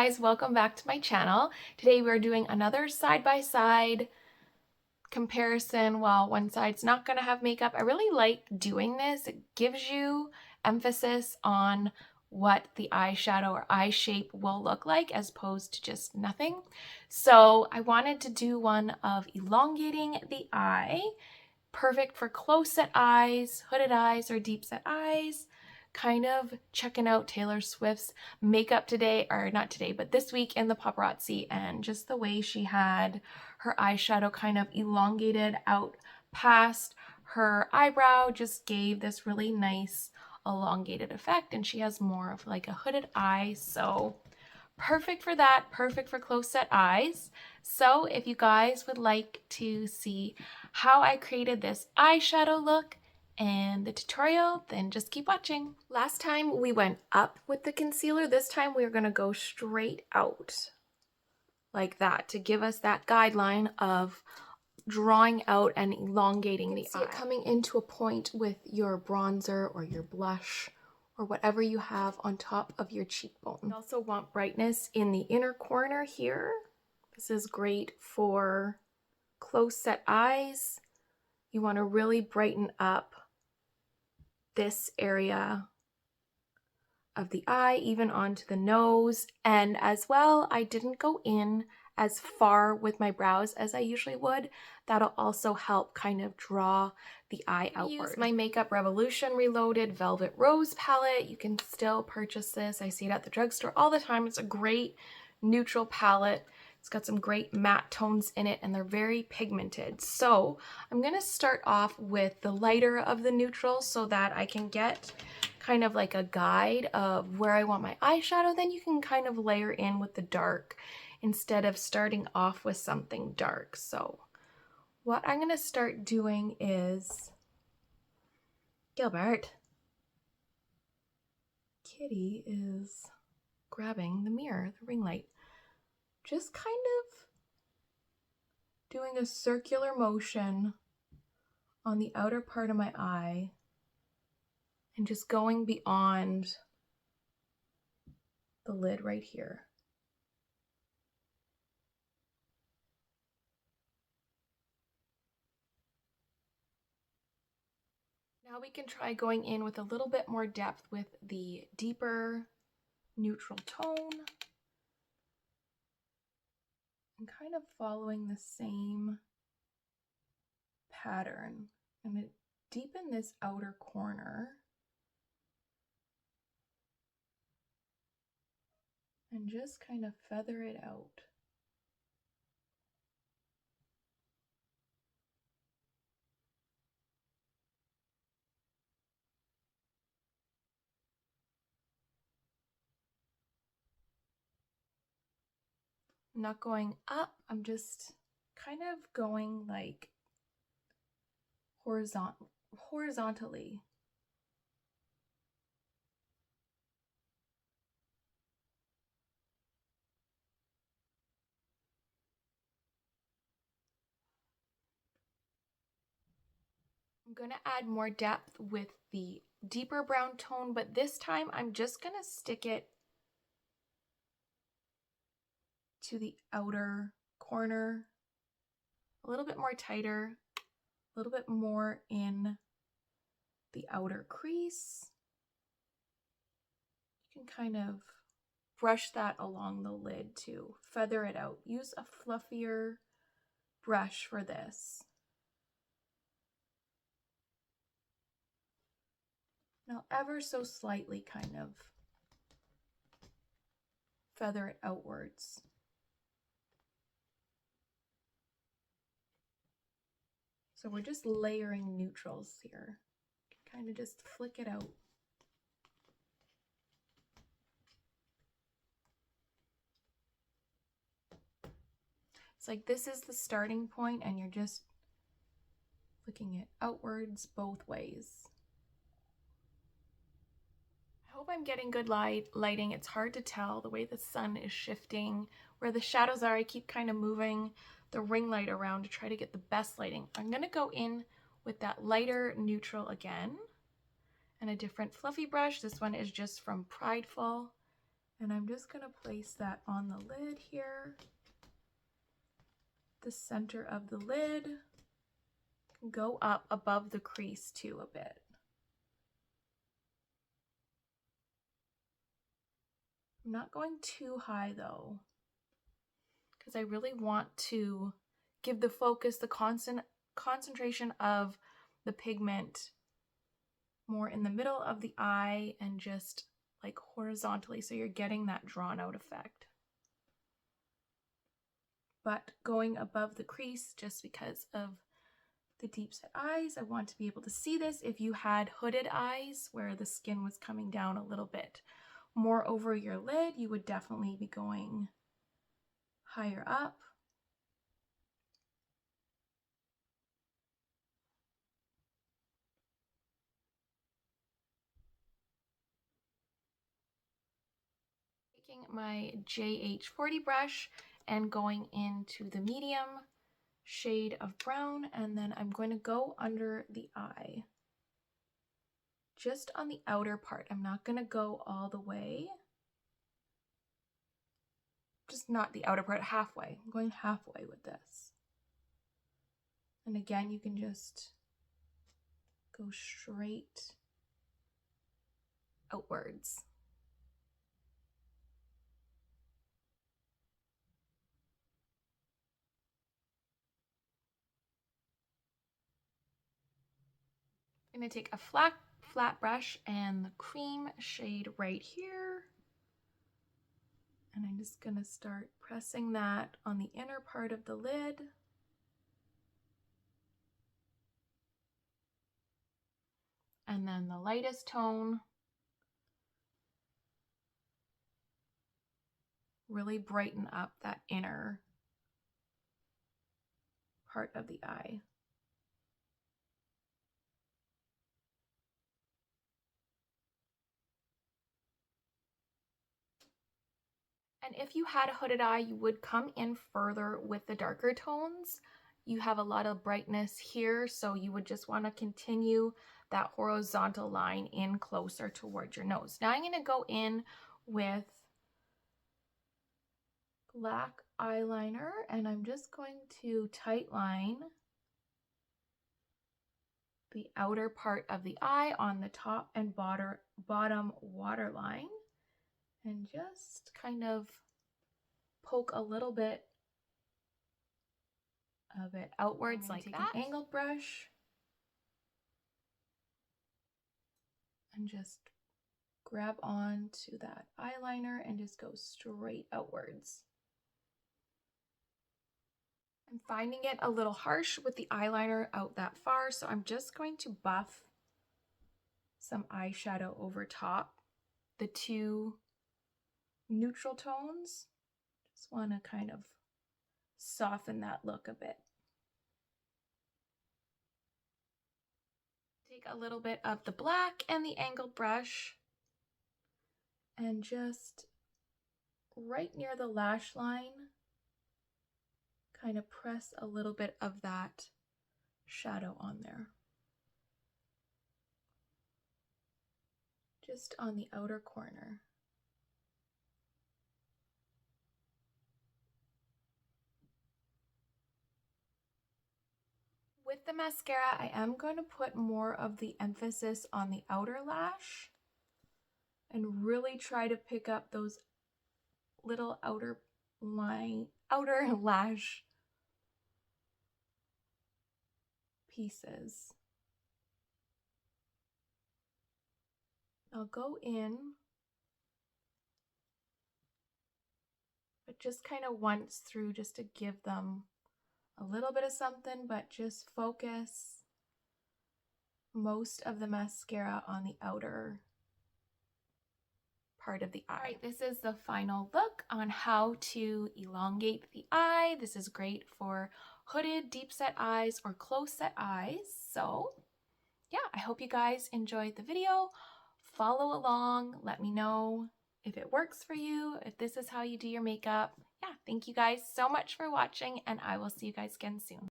guys, welcome back to my channel. Today we're doing another side-by-side comparison while one side's not going to have makeup. I really like doing this. It gives you emphasis on what the eyeshadow or eye shape will look like as opposed to just nothing. So I wanted to do one of elongating the eye, perfect for close set eyes, hooded eyes, or deep set eyes. Kind of checking out Taylor Swift's makeup today, or not today, but this week in the paparazzi, and just the way she had her eyeshadow kind of elongated out past her eyebrow just gave this really nice elongated effect, and she has more of like a hooded eye, so perfect for that, perfect for close set eyes. So if you guys would like to see how I created this eyeshadow look and the tutorial, then just keep watching. Last time we went up with the concealer. This time we're going to go straight out like that to give us that guideline of drawing out and elongating the eye. See it coming into a point with your bronzer or your blush or whatever you have on top of your cheekbone. You also want brightness in the inner corner here. This is great for close set eyes. You want to really brighten up this area of the eye, even onto the nose. And as well, I didn't go in as far with my brows as I usually would. That'll also help kind of draw the eye outward. Use my Makeup Revolution Reloaded Velvet Rose palette. You can still purchase this. I see it at the drugstore all the time. It's a great neutral palette. It's got some great matte tones in it, and they're very pigmented. So I'm going to start off with the lighter of the neutrals so that I can get kind of like a guide of where I want my eyeshadow. Then you can kind of layer in with the dark instead of starting off with something dark. So what I'm going to start doing is, Gilbert, Kitty is grabbing the mirror, the ring light. Just kind of doing a circular motion on the outer part of my eye and just going beyond the lid right here. Now we can try going in with a little bit more depth with the deeper neutral tone and kind of following the same pattern. I'm going to deepen this outer corner and just kind of feather it out. I'm not going up, I'm just kind of going like horizontally. I'm going to add more depth with the deeper brown tone, but this time I'm just going to stick it to the outer corner, a little bit more tighter, a little bit more in the outer crease. You can kind of brush that along the lid to feather it out. Use a fluffier brush for this. Now ever so slightly kind of feather it outwards. So we're just layering neutrals here. Kind of just flick it out. It's like this is the starting point and you're just flicking it outwards both ways. I hope I'm getting good lighting. It's hard to tell the way the sun is shifting. Where the shadows are, I keep kind of moving the ring light around to try to get the best lighting. I'm going to go in with that lighter neutral again and a different fluffy brush. This one is just from Prideful, And I'm just going to place that on the lid here. The center of the lid. Go up above the crease too a bit. I'm not going too high though, because I really want to give the focus, the concentration of the pigment more in the middle of the eye and just like horizontally, so you're getting that drawn out effect. But going above the crease just because of the deep set eyes, I want to be able to see this. If you had hooded eyes where the skin was coming down a little bit more over your lid, you would definitely be going higher up. Taking my JH40 brush and going into the medium shade of brown, and then I'm going to go under the eye. Just on the outer part. I'm not going to go all the way. Just not the outer part, halfway. I'm going halfway with this. And again, you can just go straight outwards. I'm going to take a flat brush and the cream shade right here. And I'm just going to start pressing that on the inner part of the lid. And then the lightest tone. Really brighten up that inner part of the eye. And if you had a hooded eye, you would come in further with the darker tones. You have a lot of brightness here, so you would just want to continue that horizontal line in closer towards your nose. Now I'm going to go in with black eyeliner, and I'm just going to tightline the outer part of the eye on the top and bottom waterline, and just kind of poke a little bit of it outwards like that. An angled brush and just grab on to that eyeliner and just go straight outwards. I'm finding it a little harsh with the eyeliner out that far, so I'm just going to buff some eyeshadow over top the two neutral tones. Just want to kind of soften that look a bit. Take a little bit of the black and the angled brush and just right near the lash line, kind of press a little bit of that shadow on there. Just on the outer corner. With the mascara, I am going to put more of the emphasis on the outer lash and really try to pick up those little outer lash pieces. I'll go in, but just kind of once through just to give them a little bit of something, but just focus most of the mascara on the outer part of the eye. All right, this is the final look on how to elongate the eye. This is great for hooded, deep set eyes or close set eyes. So yeah, I hope you guys enjoyed the video. Follow along, let me know if it works for you, if this is how you do your makeup. Yeah, thank you guys so much for watching, and I will see you guys again soon.